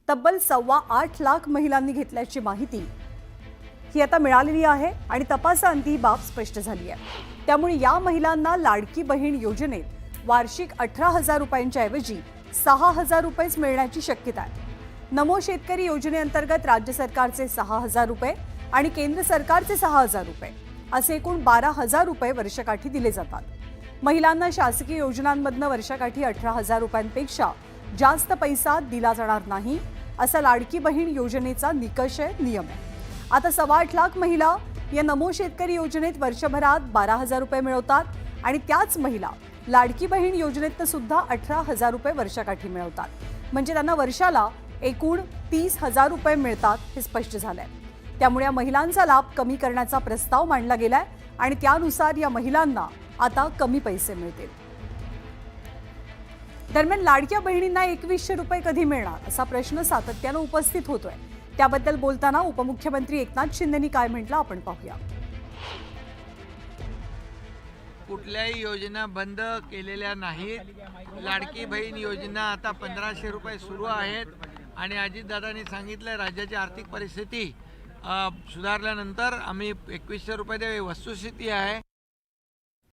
तब्बल 8.25 लाख महिलांनी घेतल्याची माहिती ही आता मिळालेली आहे आणि तपासाअंती ही बाब स्पष्ट झाली आहे। त्यामुळे या महिलांना लाडकी बहीण योजनेत वार्षिक 18,000 रुपयांच्या ऐवजी 6,000 रुपयेच मिळण्याची शक्यता आहे। नमो शेतकरी योजनेअंतर्गत राज्य सरकारचे 6,000 रुपये आणि केंद्र सरकारचे 6,000 रुपये असे एकूण 12,000 रुपये वर्षकाठी दिले जातात। महिलांना शासकीय योजनांमधनं वर्षकाठी 18,000 रुपयांपेक्षा जास्त पैसा दिला जाणार नाही असा लाडकी बहीण योजनेचा निकष नियम आहे। आता 8.25 लाख महिला या नमो शेतकरी योजनेत वर्षभरात 12,000 रुपये मिळवतात आणि त्याच महिला लाडकी बहीण योजनेत सुद्धा 18,000 रुपये वर्षकाठी मिळवतात। म्हणजे त्यांना वर्षाला एकूण 30,000 रुपये मिळतात हे स्पष्ट झालंय। त्यामुळे या महिलांचा लाभ कमी करण्याचा प्रस्ताव मांडला गेलाय आणि त्यानुसार या महिलांना आता कमी पैसे मिळतील। दरम्यान लाडक्या बहिणींना 2100 रुपये कधी मिळणार असा प्रश्न सातत्याने उपस्थित होतोय। त्याबद्दल बोलताना उपमुख्यमंत्री एकनाथ शिंदेंनी काय म्हटलं आपण पाहूया। कुठल्याही योजना बंद केलेल्या नाहीत। लाडकी बहीण योजना आता 1500 रुपये सुरू आहेत आणि अजितदादांनी सांगितलं राज्याची आर्थिक परिस्थिती सुधारल्यानंतर आम्ही 2100 रुपये वस्तुस्थिती आहे।